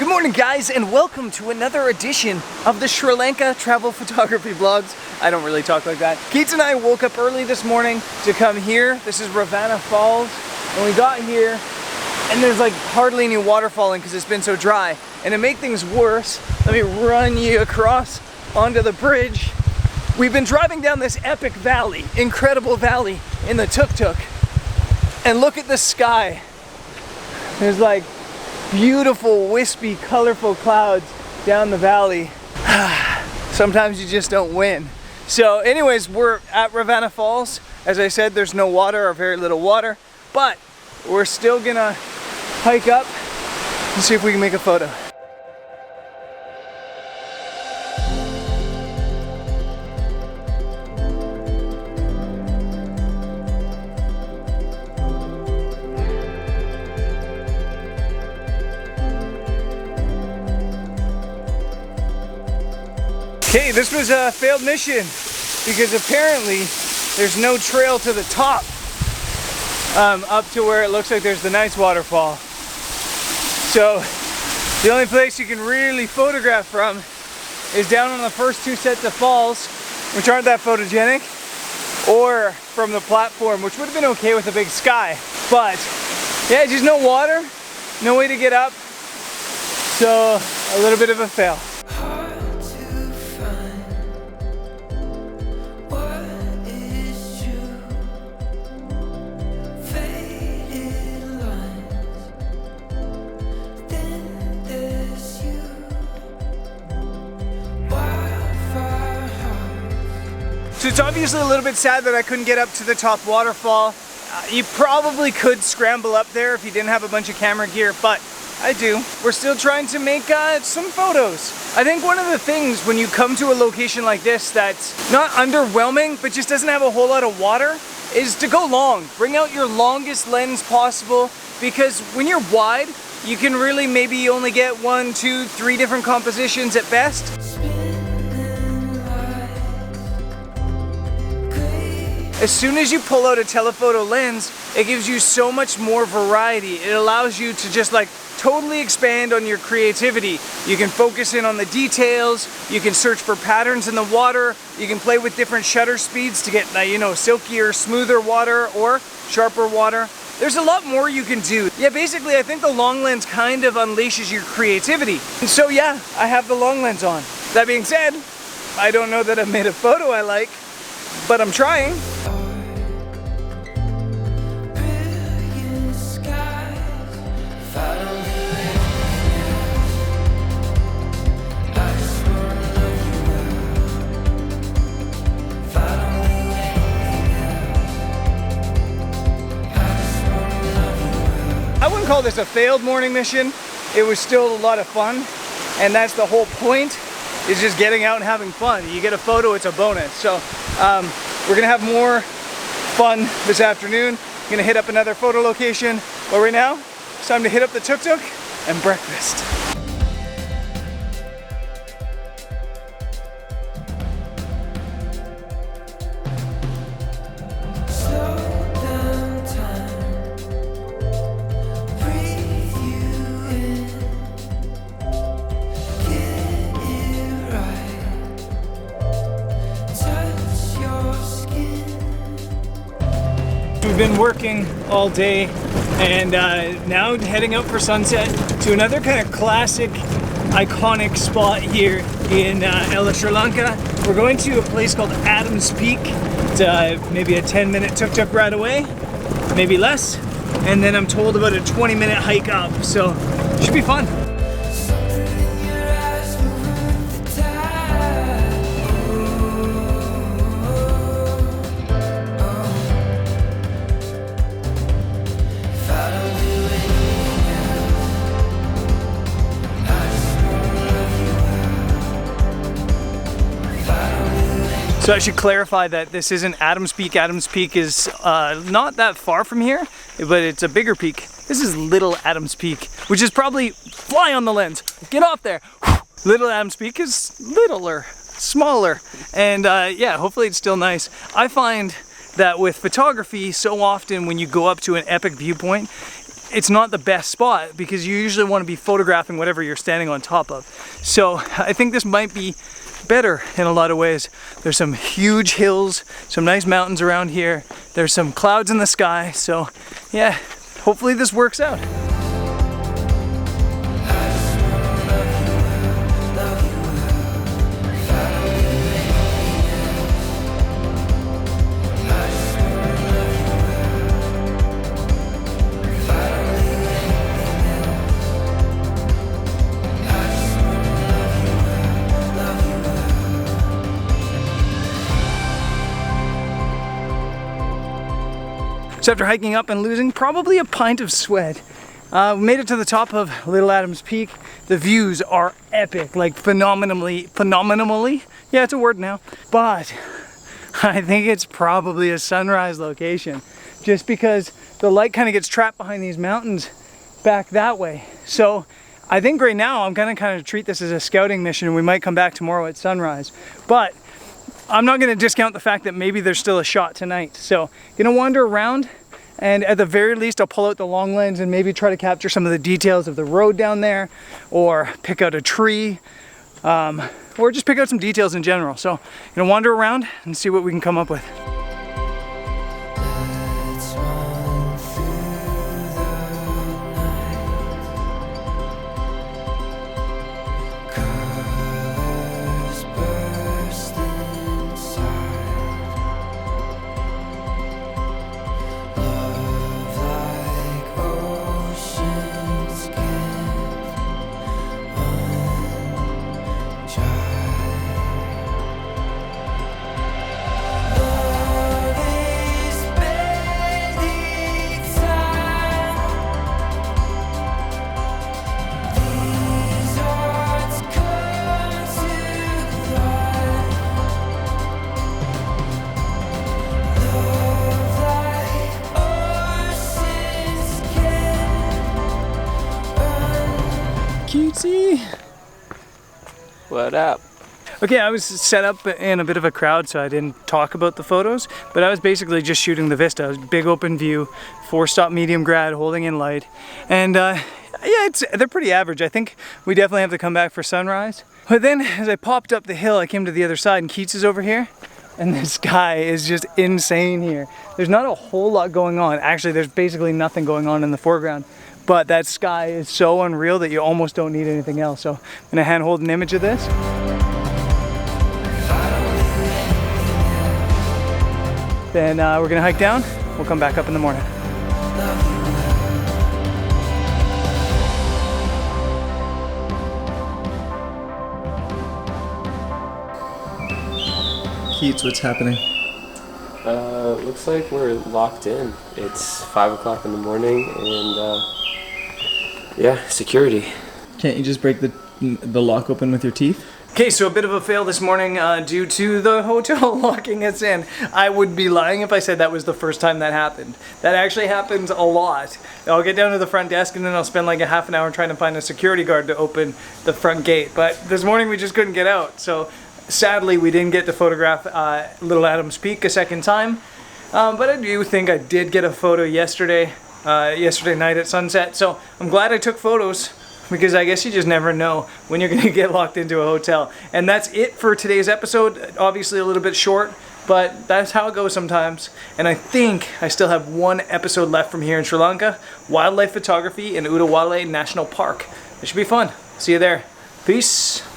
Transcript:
Good morning guys, and welcome to another edition of the Sri Lanka travel photography vlogs. I don't really talk like that. Keats and I woke up early this morning to come here. This is Ravana Falls, and we got here and there's like hardly any water falling because it's been so dry. And to make things worse, let me run you across onto the bridge. We've been driving down this epic valley, incredible valley in the tuk-tuk, and look at the sky. There's like beautiful, wispy, colorful clouds down the valley. Sometimes you just don't win. So anyways, we're at Ravana Falls. As I said, there's no water or very little water, but we're still gonna hike up and see if we can make a photo. Okay, this was a failed mission because apparently there's no trail to the top up to where it looks like there's the nice waterfall. So the only place you can really photograph from is down on the first two sets of falls, which aren't that photogenic, or from the platform, which would have been okay with a big sky. But yeah, just no water, no way to get up, so a little bit of a fail. So it's obviously a little bit sad that I couldn't get up to the top waterfall. You probably could scramble up there if you didn't have a bunch of camera gear, but I do. We're still trying to make some photos. I think one of the things when you come to a location like this that's not underwhelming, but just doesn't have a whole lot of water, is to go long. Bring out your longest lens possible, because when you're wide, you can really maybe only get 1, 2, 3 different compositions at best. As soon as you pull out a telephoto lens, it gives you so much more variety. It allows you to just like totally expand on your creativity. You can focus in on the details, you can search for patterns in the water, you can play with different shutter speeds to get, silkier, smoother water or sharper water. There's a lot more you can do. Yeah, basically I think the long lens kind of unleashes your creativity. And so yeah, I have the long lens on. That being said, I don't know that I've made a photo I like, but I'm trying. I wouldn't call this a failed morning mission. It was still a lot of fun, and that's the whole point, is just getting out and having fun. You get a photo, it's a bonus. So we're gonna have more fun this afternoon. Gonna hit up another photo location, but right now it's time to hit up the tuk-tuk and breakfast. We've been working all day, and now heading out for sunset to another kind of classic, iconic spot here in Sri Lanka. We're going to a place called Adam's Peak. It's maybe a 10-minute tuk-tuk ride away, maybe less, and then I'm told about a 20-minute hike up, so it should be fun. So I should clarify that this isn't Adam's Peak. Adam's Peak is not that far from here, but it's a bigger peak. This is Little Adam's Peak, which is probably, fly on the lens, get off there. Little Adam's Peak is littler, smaller, and yeah, hopefully it's still nice. I find that with photography, so often when you go up to an epic viewpoint, it's not the best spot because you usually want to be photographing whatever you're standing on top of. So I think this might be better in a lot of ways. There's some huge hills, some nice mountains around here. There's some clouds in the sky. So yeah, hopefully this works out. So after hiking up and losing probably a pint of sweat, we made it to the top of Little Adams Peak. The views are epic, like phenomenally, yeah, it's a word now. But I think it's probably a sunrise location just because the light kind of gets trapped behind these mountains back that way. So I think right now I'm gonna kind of treat this as a scouting mission and we might come back tomorrow at sunrise. But I'm not gonna discount the fact that maybe there's still a shot tonight. So gonna wander around and at the very least I'll pull out the long lens and maybe try to capture some of the details of the road down there or pick out a tree or just pick out some details in general. So gonna wander around and see what we can come up with. Cutesy. What up? Okay, I was set up in a bit of a crowd, so I didn't talk about the photos, but I was basically just shooting the vista. It was big open view, 4-stop medium grad, holding in light, and yeah, they're pretty average. I think we definitely have to come back for sunrise. But then, as I popped up the hill, I came to the other side, and Keats is over here, and the sky is just insane here. There's not a whole lot going on. Actually, there's basically nothing going on in the foreground. But that sky is so unreal that you almost don't need anything else. So I'm gonna hand hold an image of this. Then we're gonna hike down. We'll come back up in the morning. Keats, what's happening? Looks like we're locked in. It's 5 o'clock in the morning and yeah, security. Can't you just break the lock open with your teeth? Okay, so a bit of a fail this morning due to the hotel locking us in. I would be lying if I said that was the first time that happened. That actually happens a lot. I'll get down to the front desk and then I'll spend like a half an hour trying to find a security guard to open the front gate. But this morning we just couldn't get out. So sadly we didn't get to photograph Little Adams Peak a second time. But I do think I did get a photo yesterday night at sunset. So I'm glad I took photos because I guess you just never know when you're going to get locked into a hotel. And that's it for today's episode. Obviously a little bit short, but that's how it goes sometimes. And I think I still have one episode left from here in Sri Lanka, wildlife photography in Udawale National Park. It should be fun. See you there. Peace.